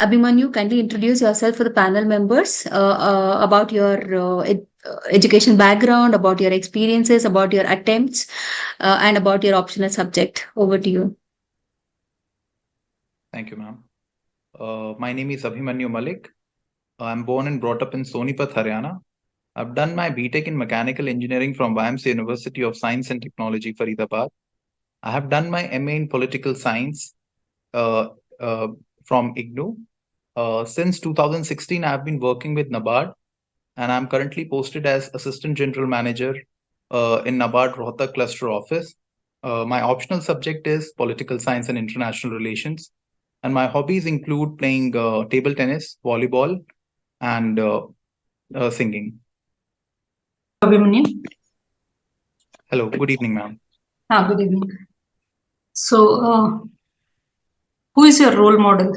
Abhimanyu, kindly introduce yourself for the panel members about your education background, about your experiences, about your attempts, and about your optional subject. Over to you. Thank you, ma'am. My name is Abhimanyu Malik. I'm born and brought up in Sonipat, Haryana. I've done my BTech in Mechanical Engineering from YMCA University of Science and Technology, Faridabad. I have done my MA in Political Science uh, uh, from IGNU. Since 2016, I've been working with NABARD, and I'm currently posted as Assistant General Manager in NABARD Rohtak Cluster Office. My optional subject is Political Science and International Relations, and my hobbies include playing table tennis, volleyball, and singing. Abhimanyu. Hello, good evening, ma'am. Good evening. So, who is your role model?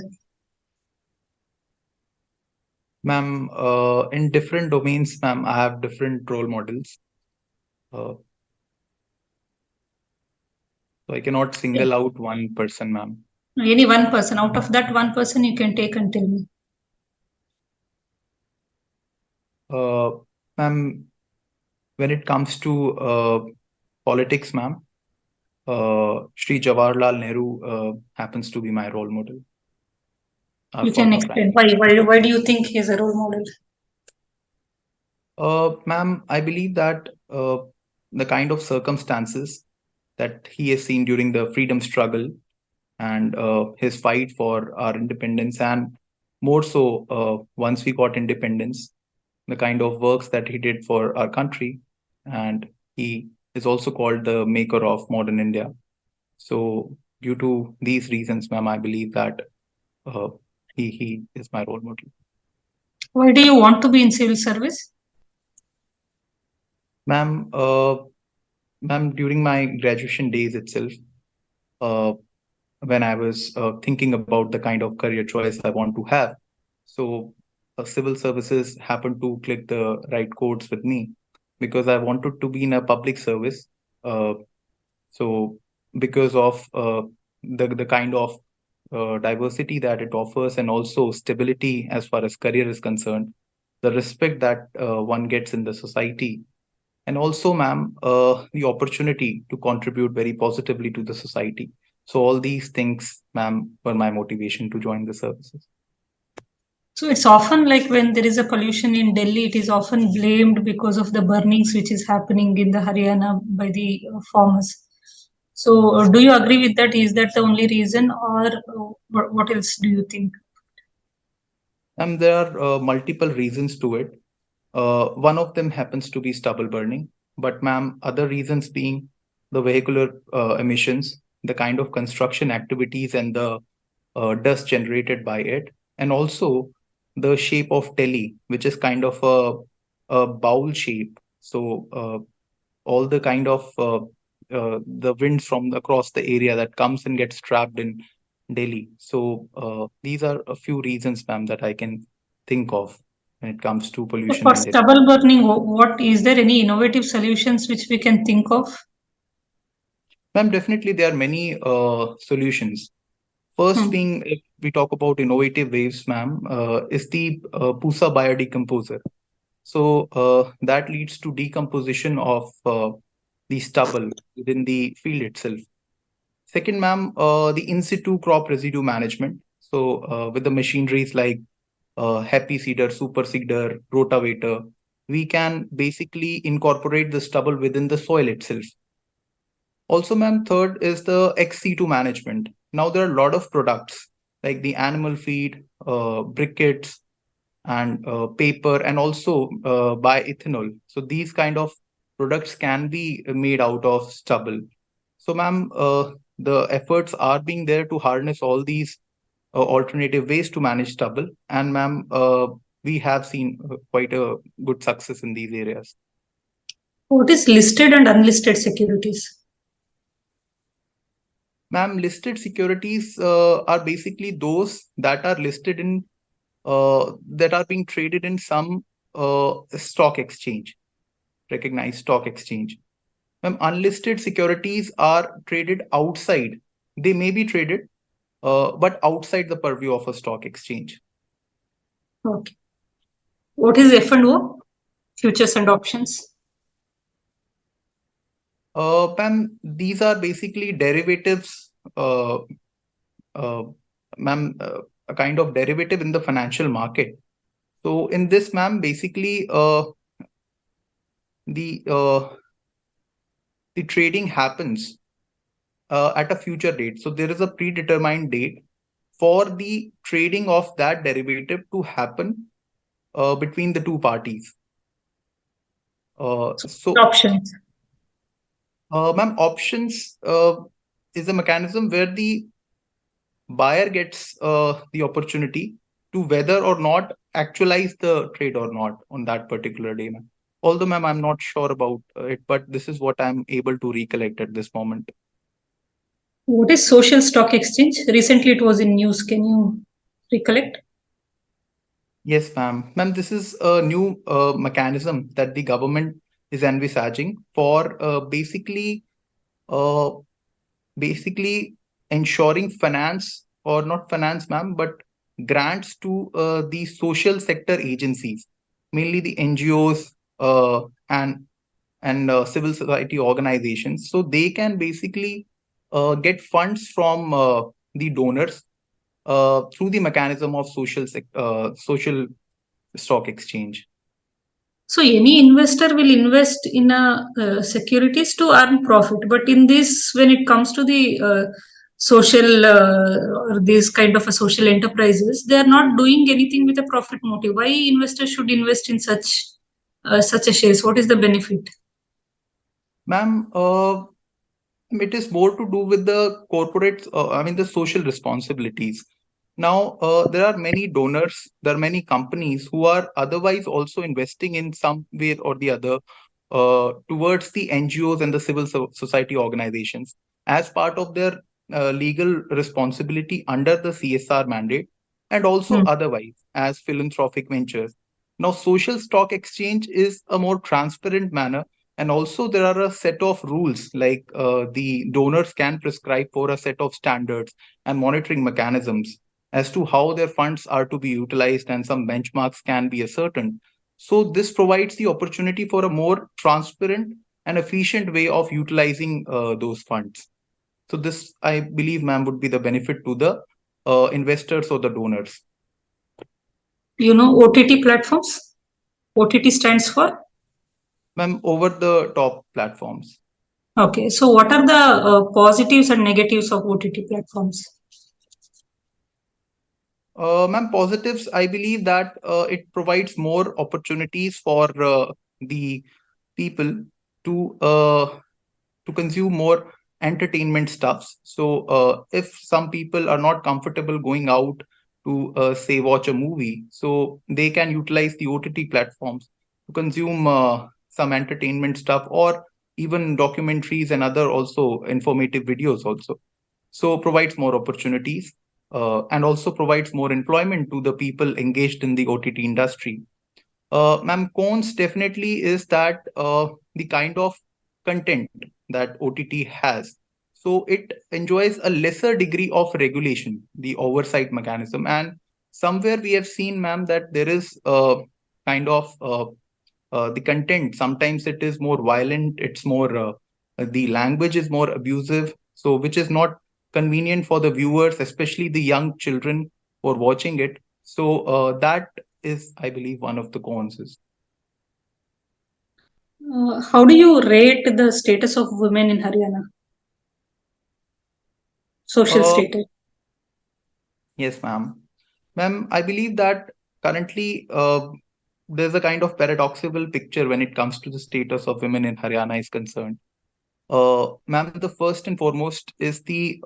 Ma'am, in different domains, ma'am, I have different role models. So I cannot single out one person, ma'am. Any one person. Out of that one person, you can take and tell me. Ma'am, when it comes to politics, ma'am, Sri Jawaharlal Nehru happens to be my role model. You can explain why do you think he is a role model? Ma'am, I believe that the kind of circumstances that he has seen during the freedom struggle and his fight for our independence, and more so once we got independence, the kind of works that he did for our country, and he is also called the maker of modern India. So due to these reasons, ma'am, I believe that uh, he is my role model. Why do you want to be in civil service? Ma'am, during my graduation days itself, when I was thinking about the kind of career choice I want to have, so civil services happened to click the right codes with me because I wanted to be in a public service. So because of the kind of diversity that it offers, and also stability as far as career is concerned, the respect that one gets in the society, and also, ma'am, the opportunity to contribute very positively to the society. So all these things, ma'am, were my motivation to join the services. So it's often like when there is a pollution in Delhi, it is often blamed because of the burnings which is happening in the Haryana by the farmers. So do you agree with that? Is that the only reason, or what else do you think? There are multiple reasons to it. One of them happens to be stubble burning, but ma'am, other reasons being the vehicular emissions, the kind of construction activities, and the dust generated by it, and also the shape of Delhi, which is kind of a bowl shape. So all the kind of the winds from across the area that comes and gets trapped in Delhi. So these are a few reasons, ma'am, that I can think of when it comes to So pollution for in Delhi. stubble burning, what is there any innovative solutions which we can think of? Ma'am, definitely there are many solutions. First being, if we talk about innovative ways, ma'am, is the Pusa biodecomposer. So that leads to decomposition of the stubble within the field itself. Second, ma'am, the in situ crop residue management. So with the machineries like happy seeder, super seeder, rotavator, we can basically incorporate the stubble within the soil itself. Also, ma'am, third is the XC2 management. Now there are a lot of products like the animal feed, briquettes, and paper, and also bioethanol. So these kind of products can be made out of stubble. So, ma'am, the efforts are being there to harness all these alternative ways to manage stubble, and ma'am, we have seen quite a good success in these areas. What is listed and unlisted securities? Ma'am, listed securities are basically those that are listed in that are being traded in some stock exchange, recognized stock exchange. Ma'am, unlisted securities are traded outside. They may be traded but outside the purview of a stock exchange. Okay. What is F&O? Futures and options. Ma'am, these are basically derivatives, ma'am, a kind of derivative in the financial market. So in this, ma'am, basically the trading happens at a future date. So there is a predetermined date for the trading of that derivative to happen between the two parties. So Options. ma'am, options is a mechanism where the buyer gets the opportunity to whether or not actualize the trade or not on that particular day, ma'am. Although, ma'am, I'm not sure about it, but this is what I'm able to recollect at this moment. What is social stock exchange? Recently it was in news. Can you recollect? Yes, ma'am. Ma'am, this is a new mechanism that the government is envisaging for uh, basically ensuring finance or not finance, ma'am, but grants to the social sector agencies, mainly the NGOs and civil society organizations, so they can basically get funds from the donors through the mechanism of social stock exchange. So any investor will invest in a securities to earn profit, but in this, when it comes to the social or these kind of a social enterprises, they are not doing anything with a profit motive. Why investors should invest in such a shares? What is the benefit? Ma'am, it is more to do with the corporate, the social responsibilities. Now, there are many donors, there are many companies who are otherwise also investing in some way or the other towards the NGOs and the civil society organizations as part of their legal responsibility under the CSR mandate, and also otherwise as philanthropic ventures. Now, social stock exchange is a more transparent manner, and also there are a set of rules like the donors can prescribe for a set of standards and monitoring mechanisms as to how their funds are to be utilized, and some benchmarks can be ascertained. So this provides the opportunity for a more transparent and efficient way of utilizing those funds. So this, I believe, ma'am, would be the benefit to the investors or the donors. You know, OTT platforms. OTT stands for? Ma'am, over the top platforms. Okay, so what are the positives and negatives of OTT platforms? Ma'am, positives, I believe that it provides more opportunities for the people to consume more entertainment stuffs. So if some people are not comfortable going out to say watch a movie, so they can utilize the OTT platforms to consume some entertainment stuff, or even documentaries and other also informative videos also. So provides more opportunities and also provides more employment to the people engaged in the OTT industry. Ma'am, cons definitely is that the kind of content that OTT has. So it enjoys a lesser degree of regulation, the oversight mechanism. And somewhere we have seen, ma'am, that there is kind of the content. Sometimes it is more violent, it's more, the language is more abusive. So which is not convenient for the viewers, especially the young children who are watching it. So that is, I believe, one of the cons. How do you rate the status of women in Haryana? Social status. Yes, ma'am. Ma'am, I believe that currently there's a kind of paradoxical picture when it comes to the status of women in Haryana is concerned. Ma'am, the first and foremost is the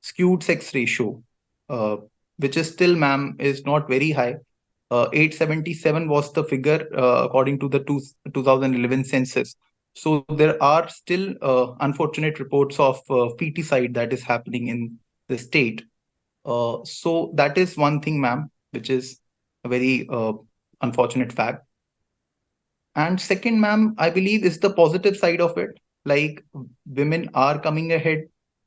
skewed sex ratio, uh, which is still, ma'am, is not very high. 877 was the figure according to the 2011 census. So there are still unfortunate reports of feticide that is happening in the state. So that is one thing, ma'am, which is a very unfortunate fact. And second, ma'am, I believe is the positive side of it. Like women are coming ahead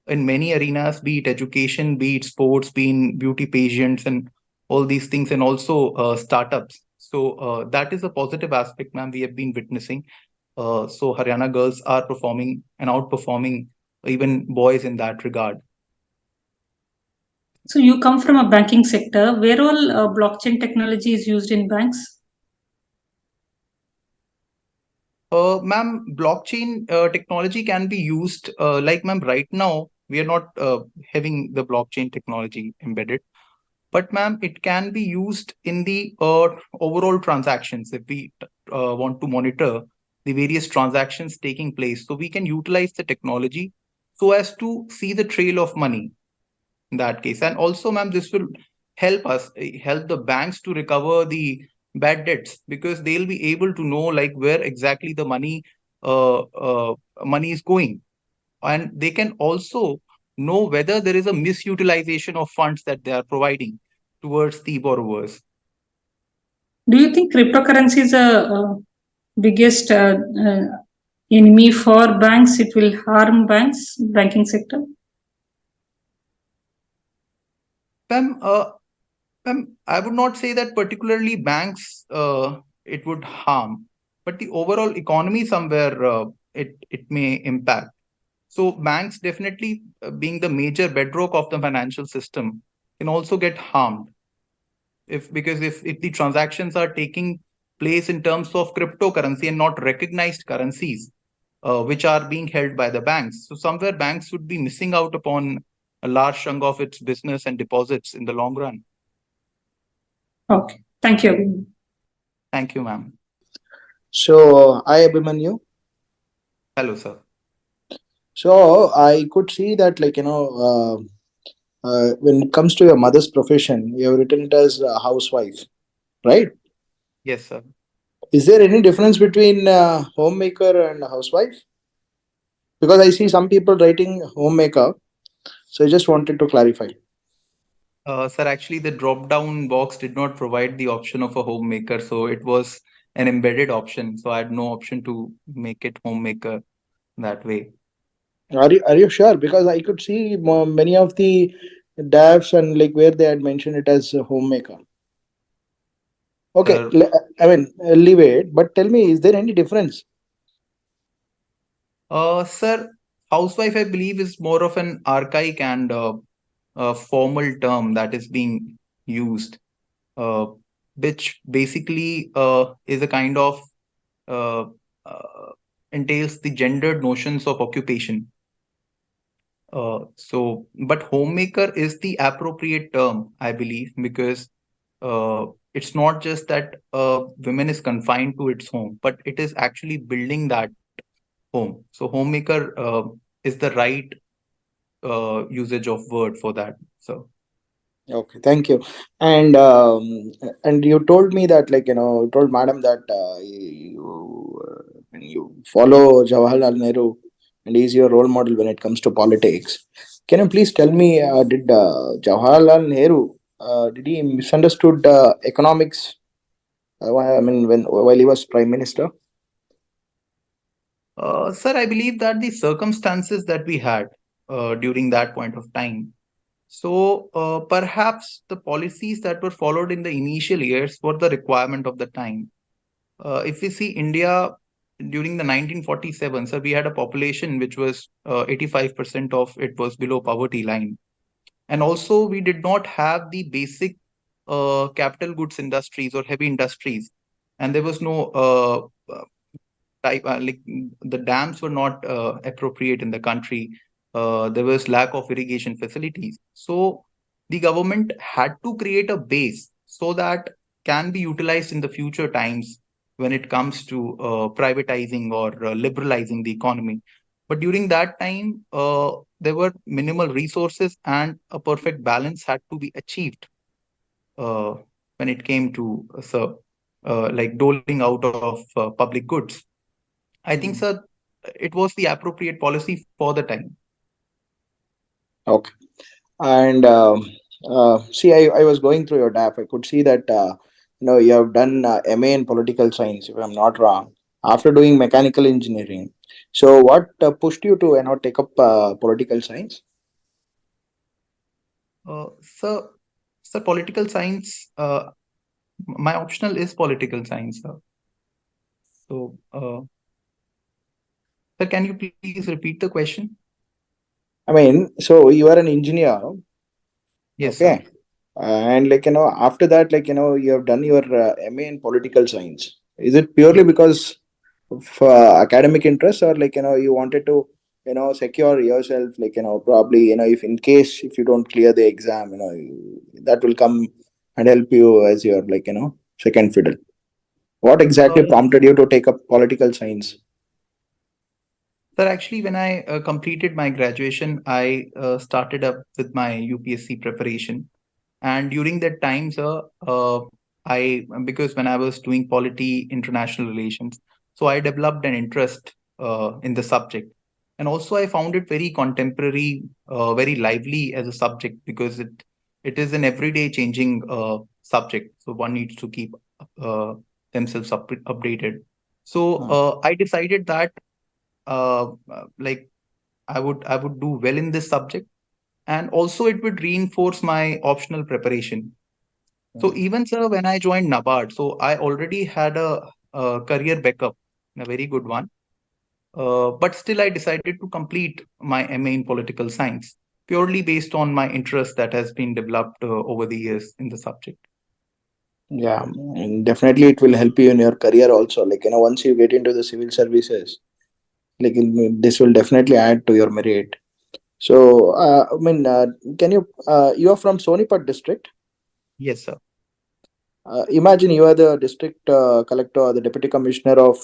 in many arenas, be it education, be it sports, be in beauty pageants and all these things, and also startups. So that is a positive aspect, ma'am, we have been witnessing. So Haryana girls are performing and outperforming even boys in that regard. So you come from a banking sector. Where all blockchain technology is used in banks? Ma'am, blockchain technology can be used, like ma'am, right now we are not having the blockchain technology embedded, but ma'am, it can be used in the overall transactions if we want to monitor the various transactions taking place. So we can utilize the technology so as to see the trail of money in that case. And also, ma'am, this will help us help the banks to recover the bad debts, because they'll be able to know like where exactly the uh, uh, money is going, and they can also know whether there is a misutilization of funds that they are providing towards the borrowers. Do you think cryptocurrency is a biggest enemy for banks? It will harm banks, banking sector. Ma'am, I would not say that particularly banks it would harm, but the overall economy somewhere it may impact. So banks definitely being the major bedrock of the financial system can also get harmed if, because if the transactions are taking place in terms of cryptocurrency and not recognized currencies which are being held by the banks. So somewhere banks would be missing out upon a large chunk of its business and deposits in the long run. Okay, thank you. Thank you, ma'am. So, hi Abhimanyu. Hello, sir. So, I could see that, when it comes to your mother's profession, you have written it as a housewife, right? Yes, sir. Is there any difference between homemaker and housewife? Because I see some people writing homemaker, so I just wanted to clarify. Sir, actually, the drop-down box did not provide the option of a homemaker, so it was an embedded option. So I had no option to make it homemaker that way. Are you sure? Because I could see many of the DAFs and like where they had mentioned it as a homemaker. Okay, Sir, I mean, leave it. But tell me, is there any difference? sir, housewife, I believe, is more of an archaic and formal term that is being used, uh, which basically is a kind of uh, uh, entails the gendered notions of occupation. But homemaker is the appropriate term, I believe, because it's not just that women is confined to its home, but it is actually building that home. So homemaker is the right usage of word for that. So Okay, thank you. And you told me that, you told madam that you follow Jawaharlal Nehru and he's your role model when it comes to politics. Can you please tell me, did Jawaharlal Nehru did he misunderstood economics? I mean, when while he was prime minister. sir, I believe that the circumstances that we had during that point of time, so perhaps the policies that were followed in the initial years were the requirement of the time. If we see India during the 1947, so we had a population which was 85% of it was below poverty line. And also we did not have the basic capital goods industries or heavy industries. And there was no type, like the dams were not appropriate in the country. There was lack of irrigation facilities. So the government had to create a base so that can be utilized in the future times when it comes to privatizing or liberalizing the economy. But during that time, there were minimal resources and a perfect balance had to be achieved uh, when it came to like doling out of public goods. I think, sir, it was the appropriate policy for the time. Okay. And see, I was going through your DAF. I could see that you have done MA in political science, if I'm not wrong, after doing mechanical engineering. So, what pushed you to take up political science? So, political science. My optional is political science, sir. So, sir, can you please repeat the question? I mean, so you are an engineer, Yes, okay? sir. And after that, you have done your MA in political science. Is it purely because of academic interest, or you wanted to secure yourself, probably if in case if you don't clear the exam, that will come and help you as your second fiddle. What exactly Uh, prompted you to take up political science? Sir, actually, when I completed my graduation, I started up with my UPSC preparation. And during that time, sir, because when I was doing polity, international relations, so I developed an interest in the subject. And also, I found it very contemporary, very lively as a subject because it is an everyday changing subject. So one needs to keep uh, themselves updated. So Hmm. I decided that like I would do well in this subject, and also it would reinforce my optional preparation. So Hmm. even sir, when I joined NABARD, so I already had a career backup, a very good one. But still, I decided to complete my MA in political science purely based on my interest that has been developed over the years in the subject. Yeah, and definitely it will help you in your career also. Once you get into the civil services, this will definitely add to your merit. So, can you are from Sonipat district? Yes, sir. Imagine you are the district collector or the deputy commissioner of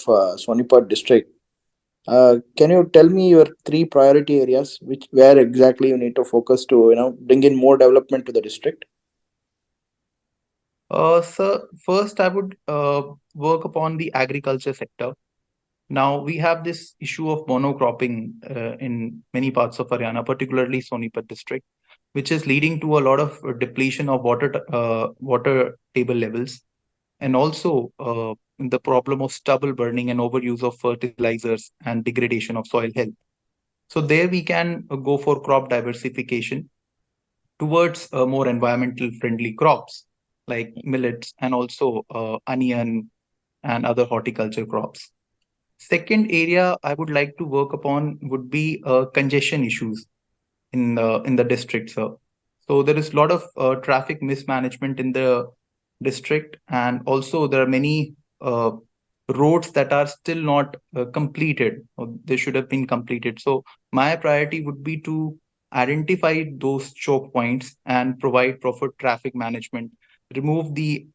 Sonipat district. Can you tell me your three priority areas, which where exactly you need to focus to, bring in more development to the district? Sir, first I would work upon the agriculture sector. Now we have this issue of monocropping in many parts of Haryana, particularly Sonipat district, which is leading to a lot of depletion of water table levels, and also the problem of stubble burning and overuse of fertilizers and degradation of soil health. So there we can go for crop diversification towards more environmental friendly crops like millets and also onion and other horticulture crops. Second area I would like to work upon would be congestion issues in the district, sir. So there is a lot of traffic mismanagement in the district, and also there are many roads that are still not completed, or they should have been completed. So my priority would be to identify those choke points and provide proper traffic management, remove the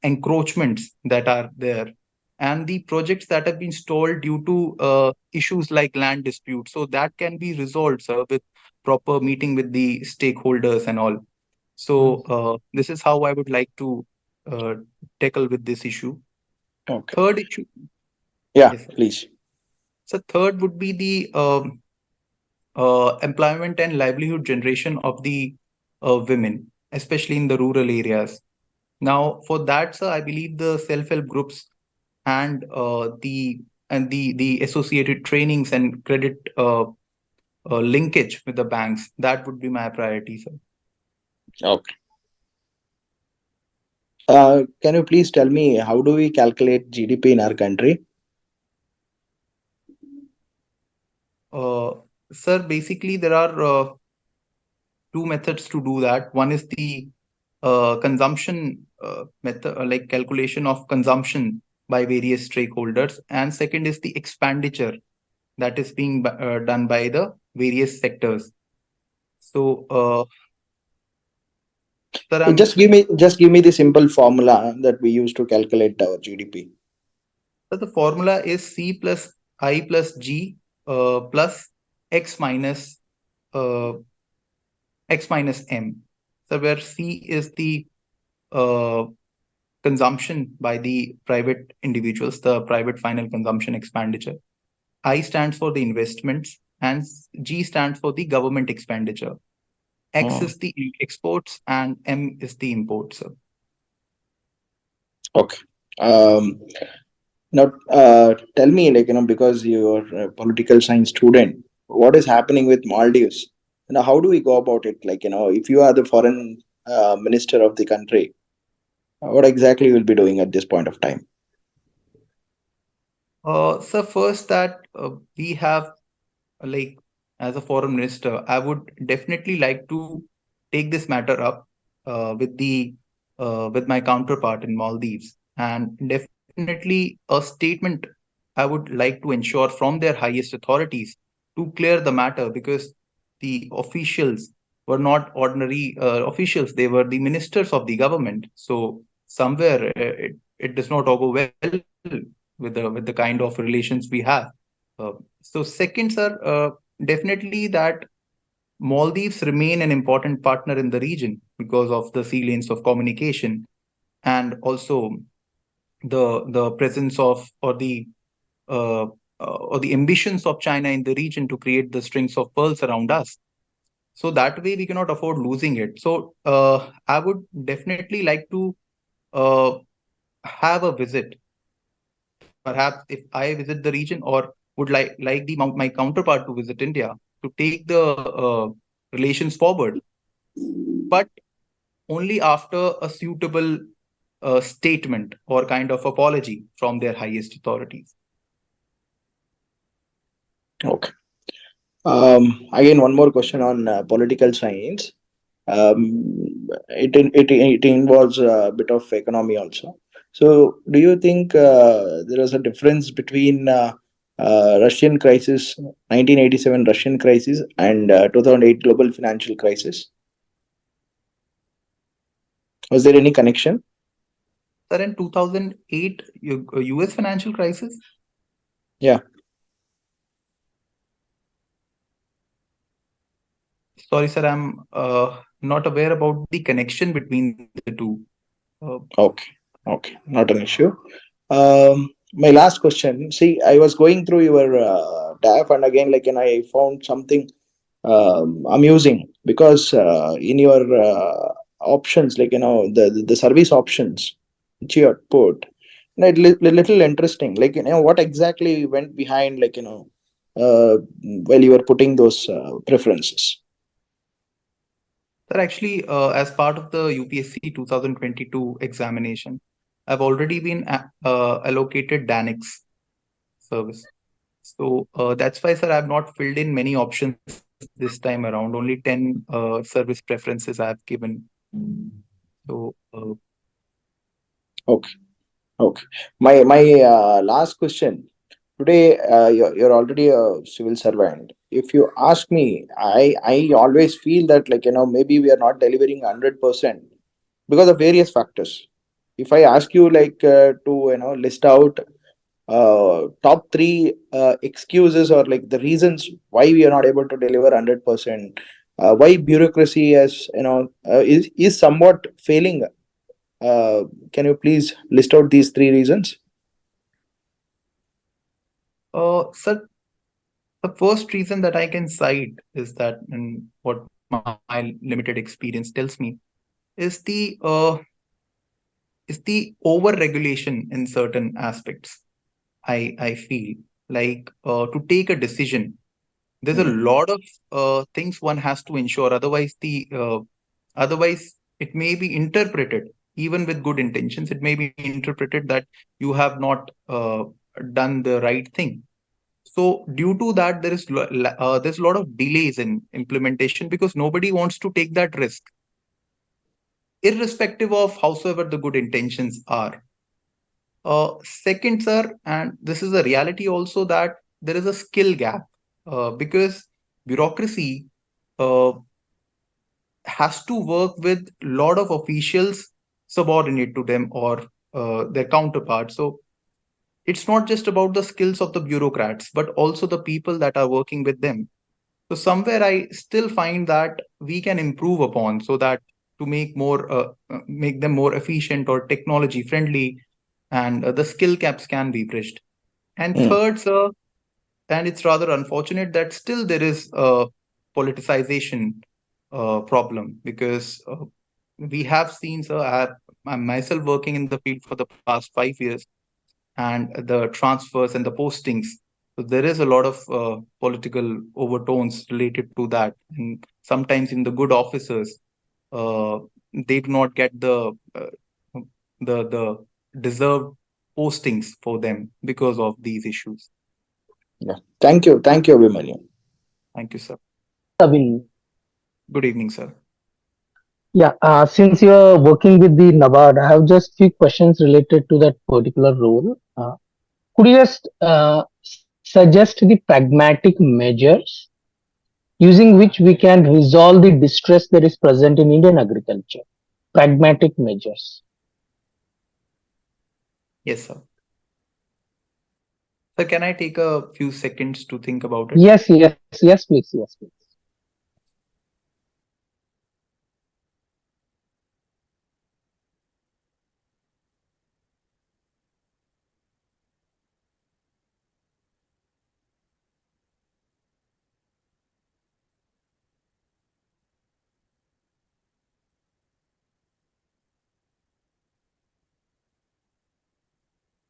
encroachments that are there, and the projects that have been stalled due to issues like land disputes. So that can be resolved, sir, with proper meeting with the stakeholders and all. Hmm. So this is how I would like to uh, tackle with this issue. Okay. Third issue, Yeah, yes, sir. please. So third would be the employment and livelihood generation of the women, especially in the rural areas. Now, for that, sir, I believe the self-help groups and the associated trainings and credit linkage with the banks, that would be my priority, sir. Okay. Can you please tell me how do we calculate GDP in our country? Uh, Sir, basically there are two methods to do that. One is the consumption method, like calculation of consumption by various stakeholders, and second is the expenditure that is being done by the various sectors. So, sir, Just give me the simple formula that we use to calculate our GDP. so the formula is C plus I plus G plus X minus uh, X minus M. So where C is the uh, consumption by the private individuals, the private final consumption expenditure. I stands for the investments, and G stands for the government expenditure. X Hmm. is the exports, and M is the imports. Okay. Um, Now, tell me, because you're a political science student, what is happening with Maldives? how do we go about it? Like, if you are the foreign minister of the country, what exactly you will be doing at this point of time? So first that we have like as a foreign minister, I would definitely like to take this matter up with my counterpart in Maldives, and definitely a statement I would like to ensure from their highest authorities to clear the matter, because the officials were not ordinary officials; they were the ministers of the government. So somewhere it does not augur well with the kind of relations we have. Uh, so second, sir, definitely that Maldives remain an important partner in the region because of the sea lanes of communication, and also the presence of uh, or the ambitions of China in the region to create the strings of pearls around us. So that way we cannot afford losing it. So I would definitely like to uh, have a visit, perhaps if I visit the region, or would like my counterpart to visit India to take the relations forward, but only after a suitable statement or kind of apology from their highest authorities. Okay. Again, one more question on political science. It involves a bit of economy also. So, do you think there is a difference between Russian crisis, 1987 Russian crisis, and 2008 global financial crisis? Was there any connection? Sir, in 2008 US financial crisis, Yeah. sorry, sir, I'm not aware about the connection between the two. Okay. Okay. Not an issue. My last question. See, I was going through your DAF, and again, like, and I found something amusing, because in your options, like, the service options which you had put, little interesting. Like, what exactly went behind, like, while you were putting those preferences. Sir, actually, as part of the UPSC 2022 examination, I've already been allocated DANIX service. So that's why, sir, I've not filled in many options this time around. Only 10 service preferences I've given. So Okay. Okay. My last question. Today, you're already a civil servant. If you ask me, I always feel that, like, maybe we are not delivering 100% because of various factors. If I ask you, like, to list out top three excuses, or like the reasons why we are not able to deliver 100%, why bureaucracy is somewhat failing, can you please list out these three reasons? sir, the first reason that I can cite is that, and what my limited experience tells me, is the over regulation in certain aspects. I feel like to take a decision, there's a Mhm. lot of things one has to ensure. Otherwise it may be interpreted, even with good intentions, it may be interpreted that you have not done the right thing. So due to that, there's a lot of delays in implementation because nobody wants to take that risk, irrespective of howsoever the good intentions are. Second, sir, and this is a reality also, that there is a skill gap because bureaucracy uh, has to work with a lot of officials subordinate to them, or their counterparts. So it's not just about the skills of the bureaucrats, but also the people that are working with them. So somewhere I still find that we can improve upon, so that to make them more efficient or technology friendly, and the skill caps can be bridged. And Mm. third, sir, and it's rather unfortunate that still there is a politicization problem, because we have seen, sir, I'm myself working in the field for the past 5 years, and the transfers and the postings So there is a lot of political overtones related to that, and sometimes in the good officers, uh, they do not get the deserved postings for them because of these issues. Yeah. Thank you, Abhimanyu. Thank you, sir. Abhin. Good evening, sir. Yeah, since you're working with the NABARD, I have just few questions related to that particular role. Could you just suggest the pragmatic measures using which we can resolve the distress that is present in Indian agriculture? Pragmatic measures. Yes, sir. Sir, can I take a few seconds to think about it? Yes, please, yes, please.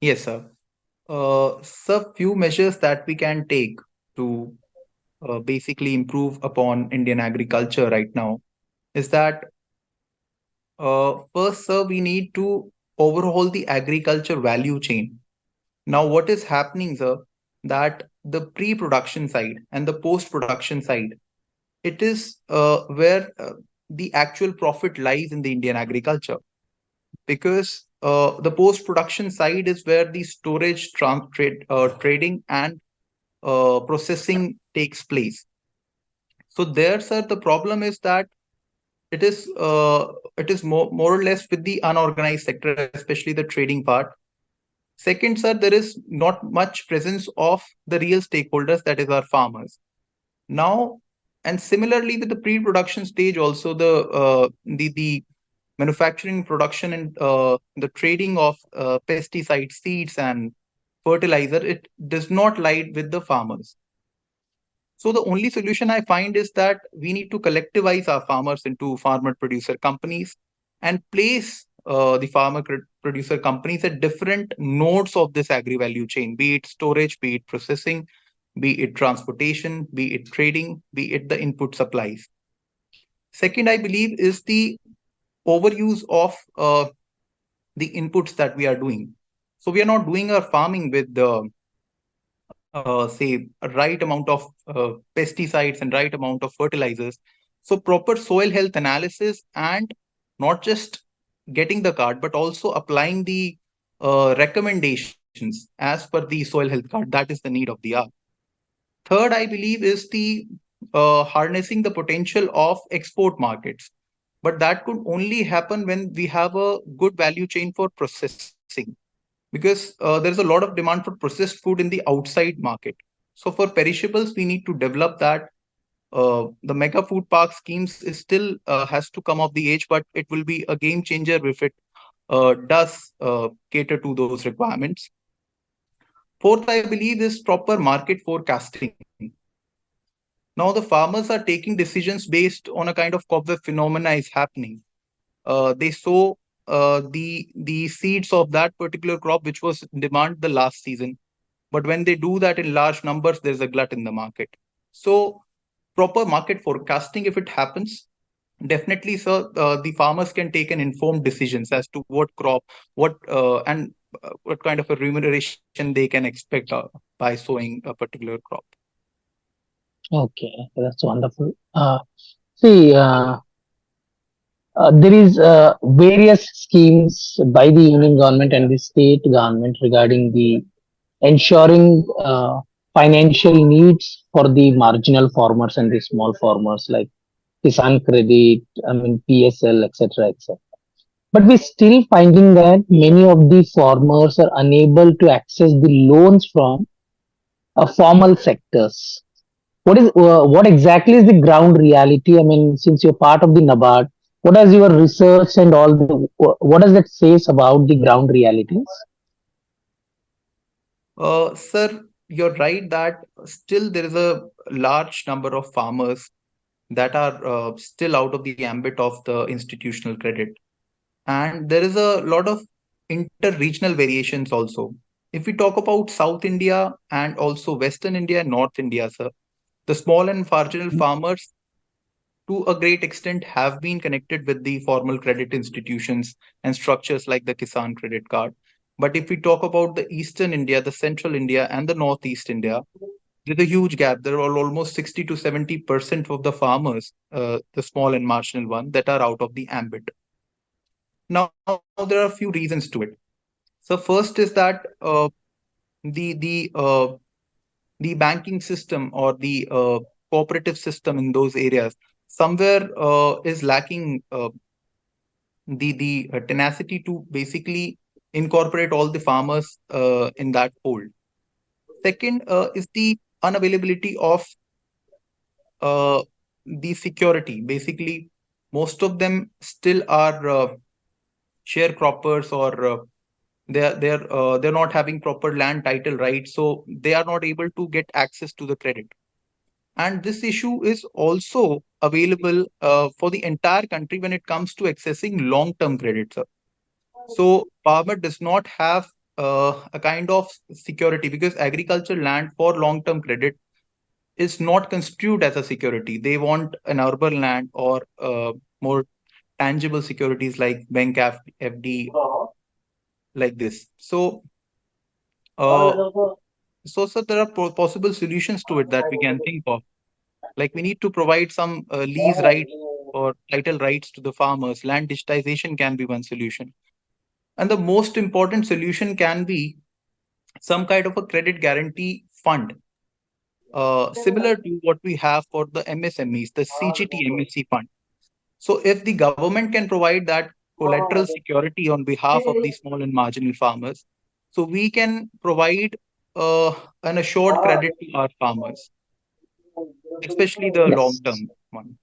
Yes, sir. Sir, few measures that we can take to basically improve upon Indian agriculture right now is that first, sir, we need to overhaul the agriculture value chain. Now, what is happening, sir, that the pre-production side and the post-production side, it is where the actual profit lies in the Indian agriculture, because the post-production side is where the storage, trading, and processing takes place. So there, sir, the problem is that it is uh, it is more or less with the unorganized sector, especially the trading part. Second, sir, there is not much presence of the real stakeholders, that is our farmers. Now, and similarly with the pre-production stage, also the manufacturing, production, and the trading of pesticides, seeds, and fertilizer, it does not lie with the farmers. So the only solution I find is that we need to collectivize our farmers into farmer producer companies and place the producer companies at different nodes of this agri value chain, be it storage, be it processing, be it transportation, be it trading, be it the input supplies. Second, I believe, is the overuse of the inputs that we are doing. So we are not doing our farming with the say a right amount of pesticides and right amount of fertilizers. So proper soil health analysis, and not just getting the card, but also applying the recommendations as per the soil health card. That is the need of the hour. Third, I believe, is the harnessing the potential of export markets. But that could only happen when we have a good value chain for processing, because there is a lot of demand for processed food in the outside market. So for perishables, we need to develop that. The mega food park schemes is still has to come of the age, but it will be a game changer if it does cater to those requirements. Fourth, I believe, is proper market forecasting. Now the farmers are taking decisions based on a kind of cobweb phenomena is happening. They sow the seeds of that particular crop which was in demand the last season, but when they do that in large numbers, there's a glut in the market. So proper market forecasting, if it happens, definitely, sir, the farmers can take an informed decisions as to what crop, and what kind of a remuneration they can expect by sowing a particular crop. Okay, that's wonderful. See, there is various schemes by the union government and the state government regarding the ensuring financial needs for the marginal farmers and the small farmers like Kisan Credit, I mean PSL, etc., etc. But we're still finding that many of the farmers are unable to access the loans from formal sectors. What exactly is the ground reality? I mean, since you're part of the NABARD, what does your research and all the what does that says about the ground realities? Sir, you're right that still there is a large number of farmers that are still out of the ambit of the institutional credit. And there is a lot of inter-regional variations also. If we talk about South India and also Western India and North India, sir, the small and marginal farmers to a great extent have been connected with the formal credit institutions and structures like the Kisan credit card. But if we talk about the Eastern India, the Central India, and the Northeast India, there's a huge gap. There are almost 60 to 70% of the farmers, the small and marginal one, that are out of the ambit. Now, there are a few reasons to it. So, first is that the the uh, the banking system or the cooperative system in those areas somewhere is lacking the tenacity to basically incorporate all the farmers in that fold. Second is the unavailability of uh, the security. Basically, most of them still are sharecroppers, or they're not having proper land title rights, so they are not able to get access to the credit. And this issue is also available for the entire country when it comes to accessing long-term credit, sir. So farmer does not have a kind of security, because agriculture land for long-term credit is not construed as a security. They want an urban land or more tangible securities like bank FD, like this. Uh, so there are possible solutions to it that we can think of. Like we need to provide some lease rights or title rights to the farmers. Land digitization can be one solution. And the most important solution can be some kind of a credit guarantee fund, similar to what we have for the MSMEs, the CGT MSC fund. So if the government can provide that collateral security on behalf of the small and marginal farmers, so we can provide an assured credit to our farmers, especially the long Yes. term one.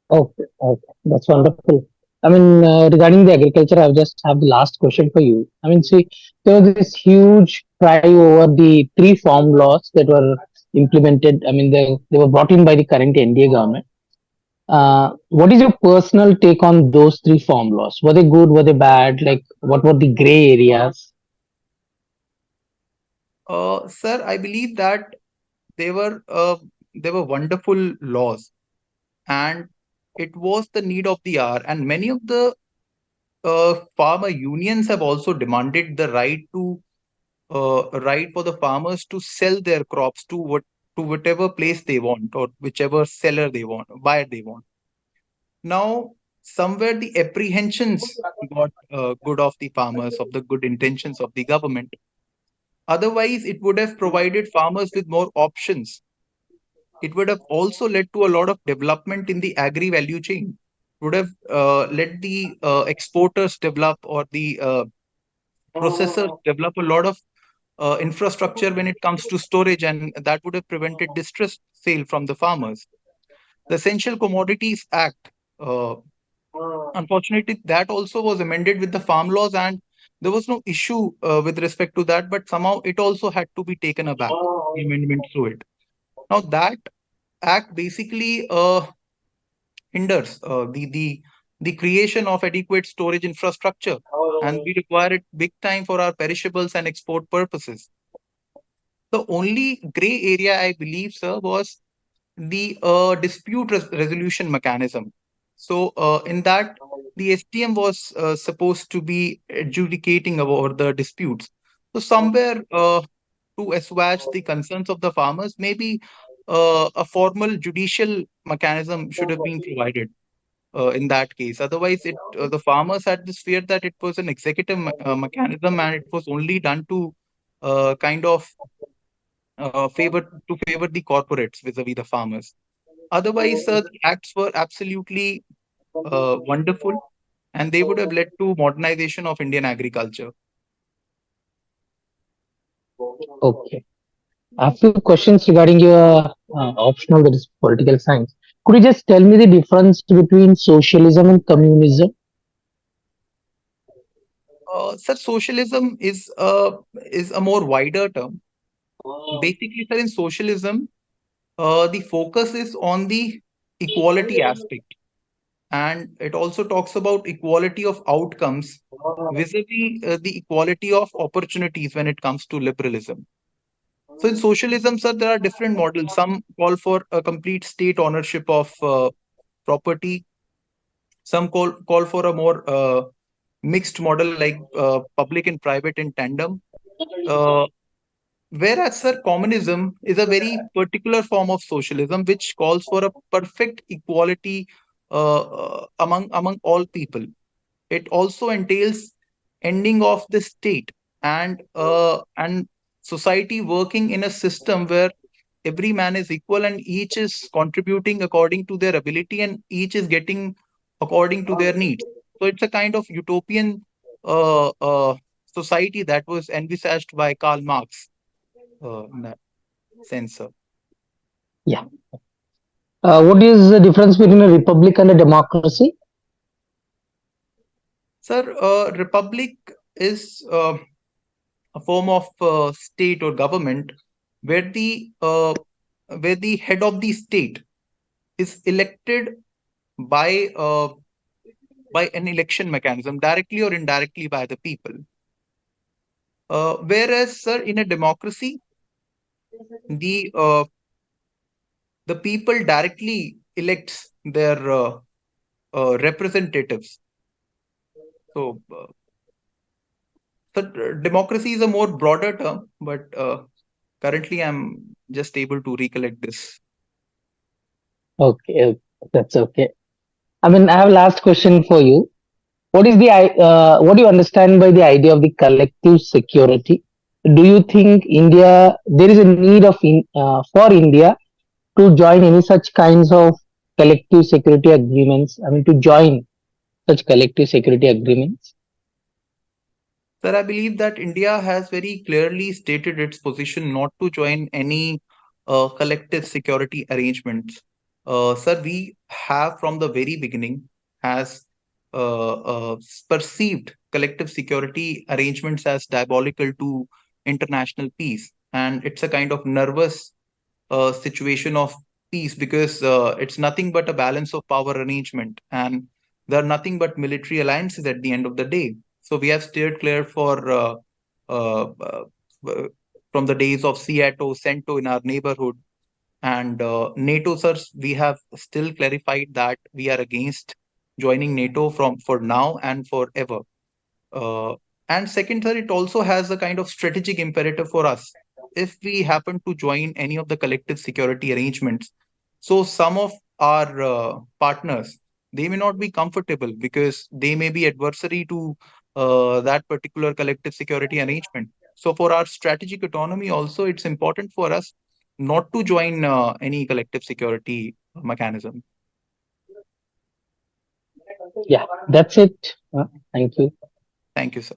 Okay, okay, that's wonderful. I mean, regarding the agriculture, I just have the last question for you. I mean, see, there was this huge cry over the three farm laws that were implemented. I mean, they were brought in by the current NDA government. What is your personal take on those three farm laws? Were they good? Were they bad? Like, what were the gray areas? Sir, I believe that they were uh, they were wonderful laws, and it was the need of the hour. And many of the farmer unions have also demanded the right for the farmers to sell their crops to whatever place they want, or whichever seller they want, buyer they want. Now, somewhere the apprehensions got good of the farmers, of the good intentions of the government. Otherwise, it would have provided farmers with more options. It would have also led to a lot of development in the agri value chain. Would have let the exporters develop, or the processors develop a lot of infrastructure when it comes to storage, and that would have prevented distressed sale from the farmers. The Essential Commodities Act, uh, unfortunately, that also was amended with the farm laws, and there was no issue with respect to that, but somehow it also had to be taken aback, the amendment through it. Now, that act basically hinders the creation of adequate storage infrastructure, and we require it big time for our perishables and export purposes. The only gray area, I believe, sir, was the dispute resolution mechanism. So, in that, the STM was supposed to be adjudicating about the disputes. So, somewhere to assuage the concerns of the farmers, maybe a formal judicial mechanism should have been provided in that case. Otherwise, the farmers had this fear that it was an executive mechanism, and it was only done to kind of favor the corporates vis-a-vis the farmers. Otherwise, the acts were absolutely wonderful, and they would have led to modernization of Indian agriculture. Okay. I have few questions regarding your optional, that is political science. Could you just tell me the difference between socialism and communism? Sir, socialism is a more wider term. Basically, sir, in socialism, the focus is on the equality aspect. and it also talks about equality of outcomes vis-a-vis the equality of opportunities when it comes to liberalism. So in socialism, sir, there are different models. Some call for a complete state ownership of property. Some call for a more mixed model like public and private in tandem. Uh, Whereas, sir, communism is a very particular form of socialism which calls for a perfect equality among all people. It also entails ending of the state and society working in a system where every man is equal and each is contributing according to their ability and each is getting according to their needs. So it's a kind of utopian society that was envisaged by Karl Marx in that sense, sir. Yeah. What is the difference between a republic and a democracy? Sir, republic is a form of state or government where the head of the state is elected by by an election mechanism, directly or indirectly by the people. Whereas, sir, in a democracy, the uh, the people directly elects their representatives. So, democracy is a more broader term, but currently I'm just able to recollect this. Okay, that's okay. I mean, I have last question for you. What do you understand by the idea of the collective security? Do you think there is a need for India to join any such kinds of collective security agreements? I mean, to join such collective security agreements? Sir, I believe that India has very clearly stated its position not to join any collective security arrangements. Sir, we have from the very beginning has perceived collective security arrangements as diabolical to international peace, and it's a kind of nervous situation of peace because it's nothing but a balance of power arrangement, and there are nothing but military alliances at the end of the day. So we have steered clear for uh, uh, uh, from the days of Seato, Cento in our neighborhood, and NATO, sirs, we have still clarified that we are against joining NATO from for now and forever. Uh, and second, sir, it also has a kind of strategic imperative for us. If we happen to join any of the collective security arrangements, so some of our partners, they may not be comfortable because they may be adversary to that particular collective security arrangement. So for our strategic autonomy also, it's important for us not to join any collective security mechanism. Yeah, that's it. Thank you. Thank you, sir.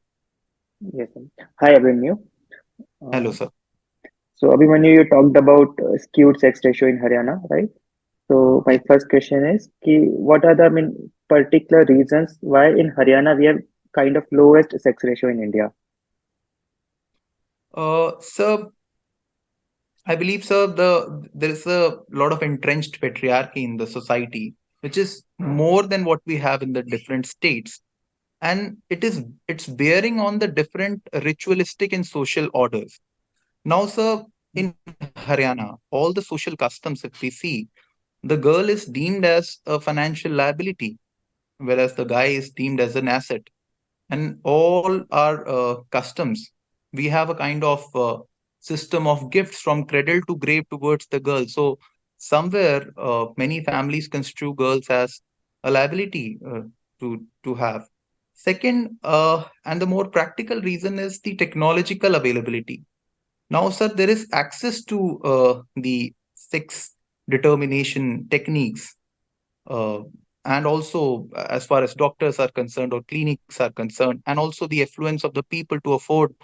Yes, sir. Hi, Abhimanyu. Hello, Uh, sir. so, Abhimanyu, you talked about skewed sex ratio in Haryana, right? So, my first question is, what are the particular reasons why in Haryana we have kind of lowest sex ratio in India? Sir, I believe, sir, there is a lot of entrenched patriarchy in the society, which is more than what we have in the different states, and it's bearing on the different ritualistic and social orders. Now, sir, in Haryana, all the social customs, if we see, the girl is deemed as a financial liability, whereas the guy is deemed as an asset. And all our customs, we have a kind of system of gifts from cradle to grave towards the girl. So somewhere many families construe girls as a liability to have. Second, and the more practical reason is the technological availability. Now, sir, there is access to the sex determination techniques, uh, and also as far as doctors are concerned or clinics are concerned, and also the affluence of the people to afford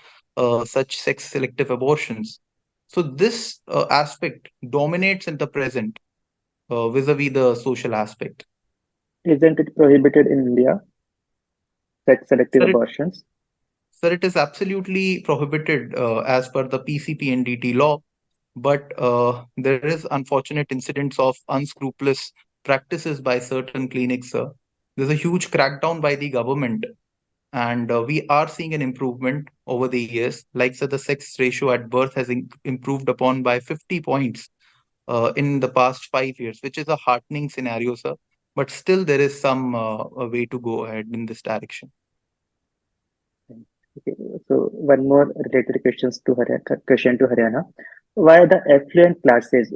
such sex selective abortions. So this aspect dominates in the present vis-a-vis the social aspect. Isn't it prohibited in India, sex selective Sir, abortions? it is absolutely prohibited as per the PCPNDT law, but there is unfortunate incidents of unscrupulous practices by certain clinics. There's a huge crackdown by the government, and we are seeing an improvement over the years. Like so, the sex ratio at birth has improved upon by 50 points in the past 5 years, which is a heartening scenario, sir. But still, there is some a way to go ahead in this direction. Okay, so one more related question to Haryana. Why the affluent classes,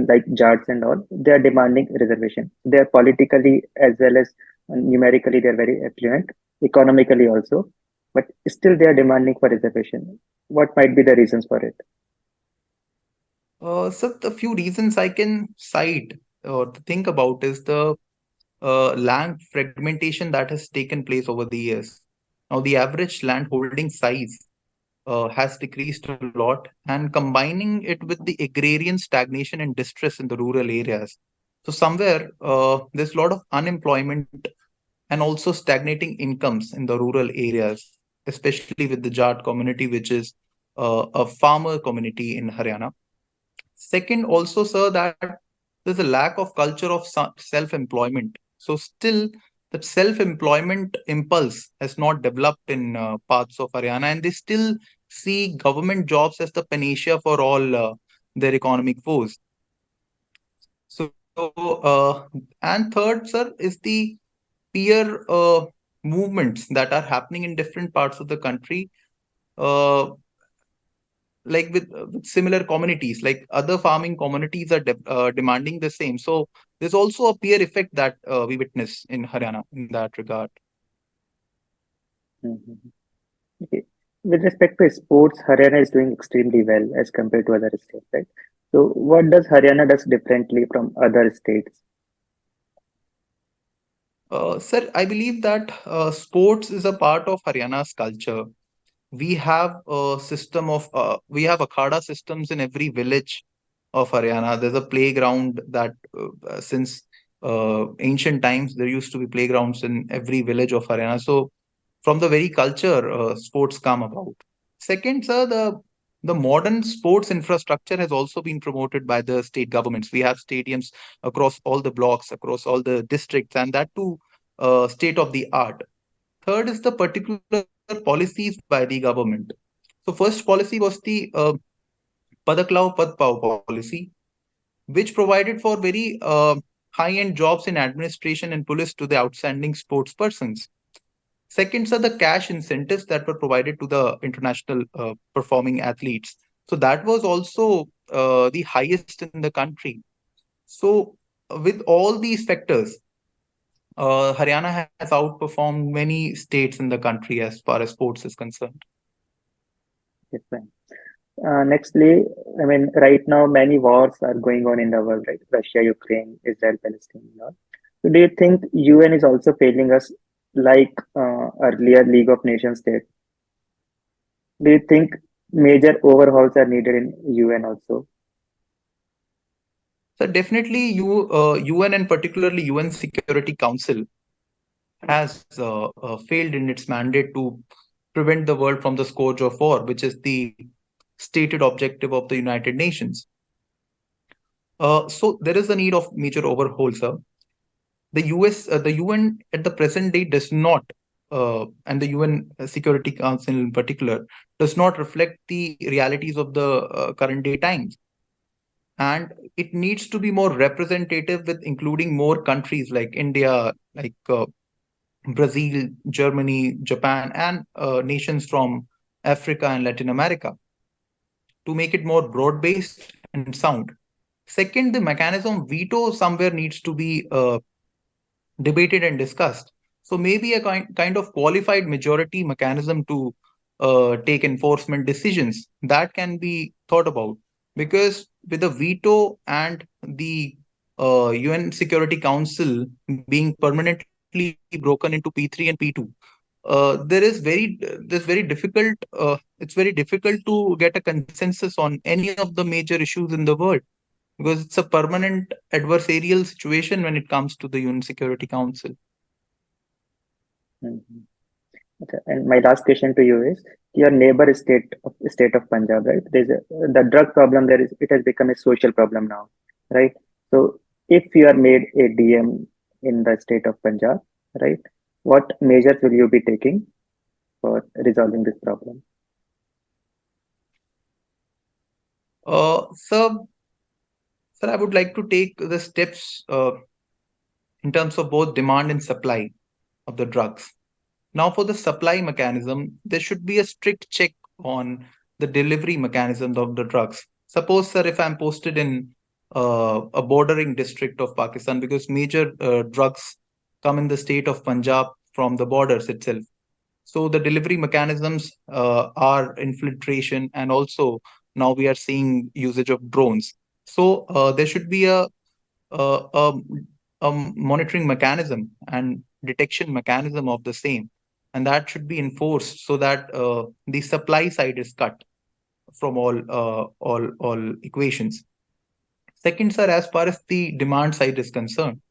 like Jats and all, they are demanding reservation. They are politically as well as numerically, they are very affluent, economically also, but still they are demanding for reservation. What might be the reasons for it? So the few reasons I can cite or to think about is the land fragmentation that has taken place over the years. Now, the average land holding size has decreased a lot, and combining it with the agrarian stagnation and distress in the rural areas. So, somewhere there's a lot of unemployment and also stagnating incomes in the rural areas, especially with the Jat community, which is a farmer community in Haryana. Second, also, sir, that there's a lack of culture of self-employment. So still, that self-employment impulse has not developed in parts of Haryana, and they still see government jobs as the panacea for all their economic woes. So, and third, sir, is the peer movements that are happening in different parts of the country. Like with similar communities, like other farming communities are demanding the same. So there's also a peer effect that we witness in Haryana in that regard. Mhm. Okay. With respect to sports, Haryana is doing extremely well as compared to other states, right? So what does Haryana does differently from other states? Sir, I believe that sports is a part of Haryana's culture. We have a system of we have akhada systems in every village of Haryana. There's a playground that since ancient times there used to be playgrounds in every village of Haryana. So from the very culture, sports come about. Second, sir, the modern sports infrastructure has also been promoted by the state governments. We have stadiums across all the blocks, across all the districts, and that too state of the art. Third is the particular policies by the government. So first policy was the Padaklav Padpav policy, which provided for very high-end jobs in administration and police to the outstanding sports persons. Second are the cash incentives that were provided to the international performing athletes. So that was also the highest in the country. So with all these factors, Haryana has outperformed many states in the country as far as sports is concerned. Yes, fine. Nextly, right now many wars are going on in the world, right? Russia, Ukraine, Israel, Palestine, and all. So do you think UN is also failing us like earlier League of Nations did? Do you think major overhauls are needed in UN also? So definitely, UN and particularly UN Security Council has failed in its mandate to prevent the world from the scourge of war, which is the stated objective of the United Nations. So there is a need of major overhaul, sir. The UN at the present day does not, and the UN Security Council in particular, does not reflect the realities of the current day times. And it needs to be more representative with including more countries like India, like Brazil, Germany, Japan, and nations from Africa and Latin America to make it more broad based and sound. Second, the mechanism veto somewhere needs to be debated and discussed. So maybe a kind of qualified majority mechanism to take enforcement decisions that can be thought about. Because with the veto and the UN Security Council being permanently broken into P3 and P2, there's very difficult it's very difficult to get a consensus on any of the major issues in the world because it's a permanent adversarial situation when it comes to the UN Security Council. Mhm. Okay. And my last question to you is your neighbor state of Punjab, right? The drug problem there is it has become a social problem now, right? So if you are made a DM in the state of Punjab, right? What measures will you be taking for resolving this problem? So, sir, I would like to take the steps in terms of both demand and supply of the drugs. Now, for the supply mechanism, there should be a strict check on the delivery mechanism of the drugs. Suppose, sir, if I'm posted in a bordering district of Pakistan, because major drugs come in the state of Punjab from the borders itself. So the delivery mechanisms are infiltration, and also now we are seeing usage of drones. So there should be a, a, a monitoring mechanism and detection mechanism of the same, and that should be enforced so that the supply side is cut from all equations. Second, sir, as far as the demand side is concerned,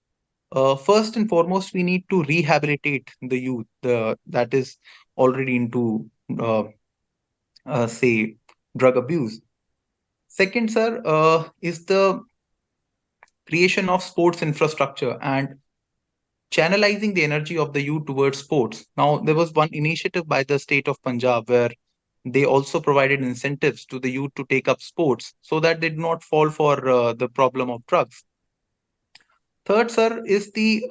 first and foremost, we need to rehabilitate the youth that is already into, say, drug abuse. Second, sir, is the creation of sports infrastructure and channelizing the energy of the youth towards sports. Now, there was one initiative by the state of Punjab where they also provided incentives to the youth to take up sports so that they do not fall for the problem of drugs. Third, sir, is the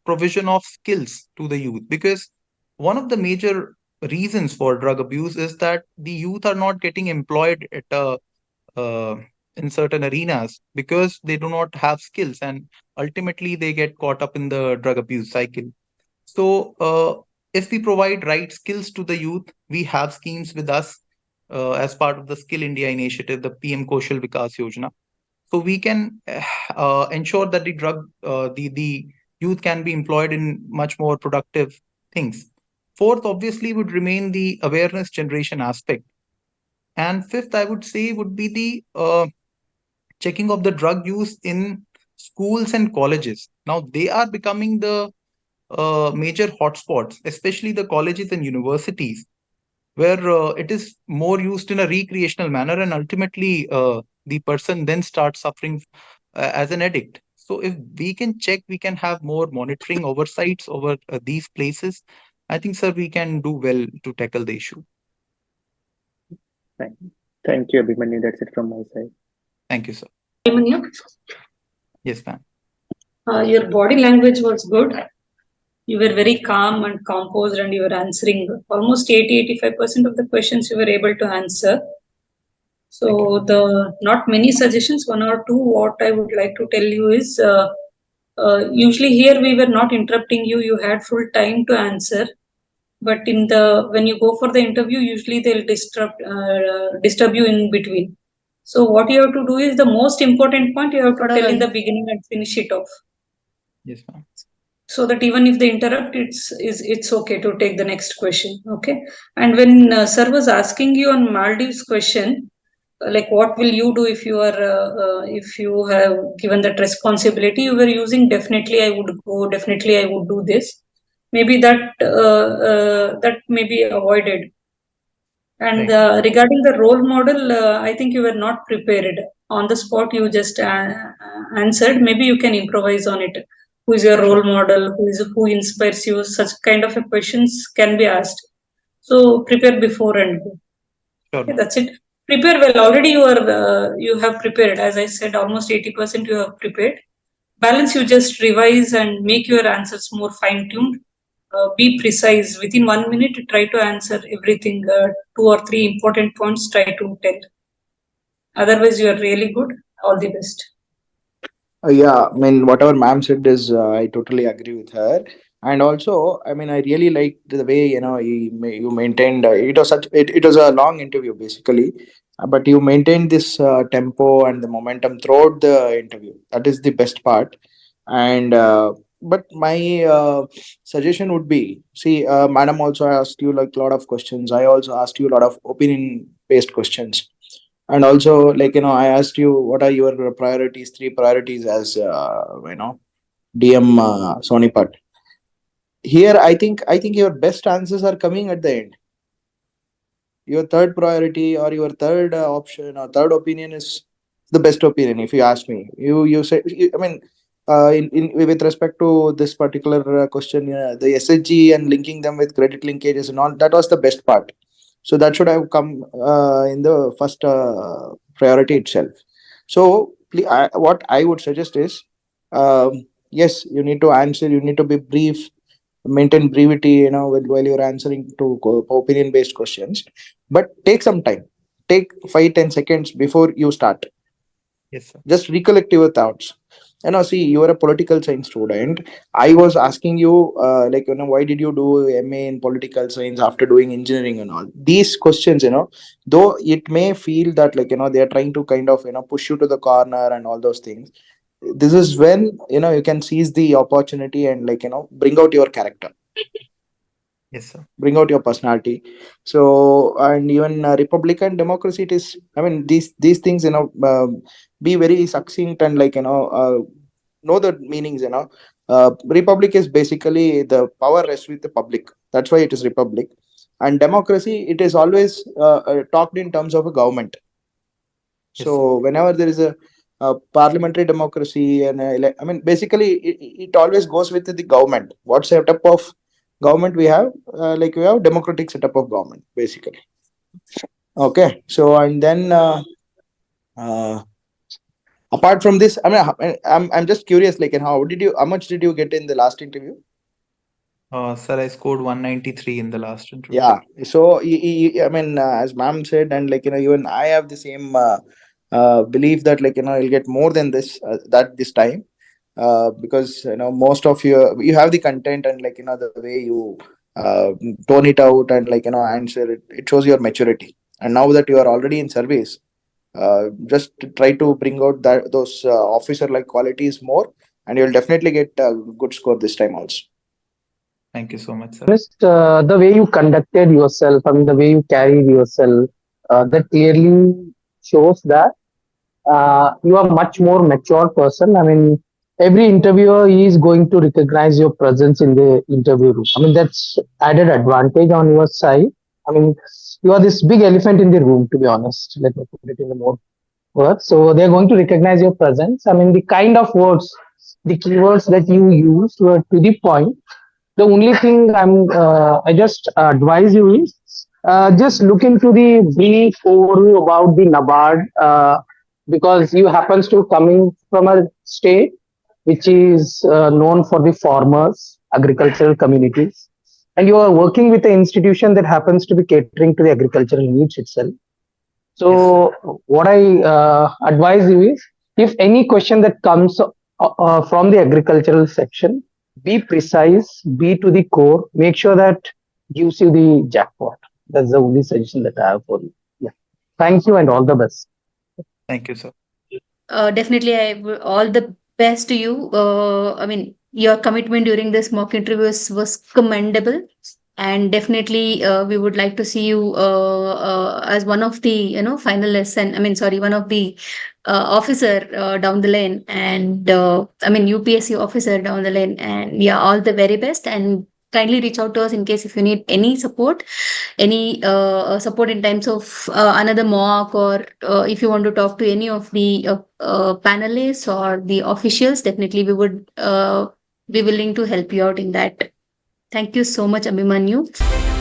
provision of skills to the youth, because one of the major reasons for drug abuse is that the youth are not getting employed at uh, in certain arenas because they do not have skills, and ultimately they get caught up in the drug abuse cycle. So, if we provide right skills to the youth, we have schemes with us as part of the Skill India initiative, the PM Kaushal Vikas Yojana. So we can ensure that the youth can be employed in much more productive things. Fourth, obviously, would remain the awareness generation aspect. And fifth, I would say, would be the checking of the drug use in schools and colleges. Now, they are becoming the major hotspots, especially the colleges and universities, where it is more used in a recreational manner, and ultimately the person then starts suffering as an addict. So if we can check, we can have more monitoring oversights over these places. I think, sir, we can do well to tackle the issue. Thank, thank you, Abhimanyu. That's it from my side. Thank you, sir. Abhimanyu, Yes, ma'am. your body language was good. You were very calm and composed, and you were answering almost 80-85% of the questions you were able to answer. So the not many suggestions, one or two. What I would like to tell you is, usually here we were not interrupting you. You had full time to answer. But in the when you go for the interview, usually they'll disturb you in between. So what you have to do is the most important point you have to tell in the beginning and finish it off. Yes, ma'am. So that even if they interrupt, it's okay to take the next question. Okay. And when sir was asking you on Maldives question, like what will you do if you are if you have given that responsibility, you were using definitely I would go, definitely I would do this. Maybe that may be avoided. And regarding the role model, I think you were not prepared on the spot. You just answered. Maybe you can improvise on it. Who is your role model? Who inspires you? Such kind of questions can be asked. So prepare before and go. Sure, Okay, ma'am. that's it. Prepare well. Already you have prepared. As I said, almost 80% you have prepared. Balance, you just revise and make your answers more fine tuned. Be precise. Within 1 minute, try to answer everything. Two or three important points, try to tell. Otherwise, you are really good. All the best. Yeah, I mean, whatever ma'am said is, I totally agree with her. And also, I mean, I really like the way, you maintained. It was a long interview basically, but you maintained this tempo and the momentum throughout the interview. That is the best part. And but my suggestion would be, see, madam also asked you like a lot of questions. I also asked you a lot of opinion based questions, and also, like, I asked you what are your priorities, three priorities as DM Sonipat. Here, I think your best answers are coming at the end. Your third priority or your third option or third opinion is the best opinion, if you ask me. You say, I mean, with respect to this particular question, the SHG and linking them with credit linkages and all, that was the best part. So that should have come in the first priority itself. So what I would suggest is, yes, you need to answer, you need to be brief, maintain brevity, while you're answering to opinion based questions, but take some time, take 5-10 seconds before you start. Yes, sir. Just recollect your thoughts. See, you are a political science student. I was asking you, why did you do MA in political science after doing engineering and all these questions, though it may feel that they are trying to kind of push you to the corner and all those things. This is when you can seize the opportunity and bring out your character, Yes, sir. bring out your personality. So, and even republican democracy, it is, I mean, these things, be very succinct and know the meanings. Republic is basically the power rests with the public, that's why it is republic. And democracy, it is always talked in terms of a government. Yes, sir. So whenever there is a parliamentary democracy and I mean, basically it always goes with the government. What setup of government we have? We have democratic setup of government, basically. Okay. So, and then uh, apart from this, I mean, I'm just curious, how much did you get in the last interview? Sir, I scored 193 in the last interview. Yeah. So I mean, as ma'am said, and even I have the same belief that you'll get more than this that this time, because most of you have the content, and the way you tone it out and answer it, it shows your maturity. And now that you are already in service, just try to bring out that those officer like qualities more, and you'll definitely get a good score this time also. Thank you so much, sir. Honest, the way you conducted yourself, I mean, the way you carried yourself, that clearly shows that you are much more mature person. I mean, every interviewer is going to recognize your presence in the interview room. I mean, that's added advantage on your side. I mean, you are this big elephant in the room, to be honest. Let me put it in the more words. So they're going to recognize your presence. I mean, the kind of words, the keywords that you used were to the point. The only thing I just advise you is just look into the brief overview about the NABARD, because you happens to coming from a state which is known for the farmers, agricultural communities, and you are working with an institution that happens to be catering to the agricultural needs itself. So what I advise you is, if any question that comes from the agricultural section, be precise, be to the core, make sure that gives you the jackpot. That's the only suggestion that I have for you. Yeah. Thank you and all the best. Thank you, sir. Definitely, all the best to you. I mean, your commitment during this mock interview was commendable, and definitely we would like to see you as one of the finalists, and I mean, sorry, one of the officer down the lane, and I mean UPSC officer down the lane, and yeah, all the very best, and kindly reach out to us in case if you need any support, any support in terms of another mock, or if you want to talk to any of the panelists or the officials, definitely we would be willing to help you out in that. Thank you so much, Abhimanyu.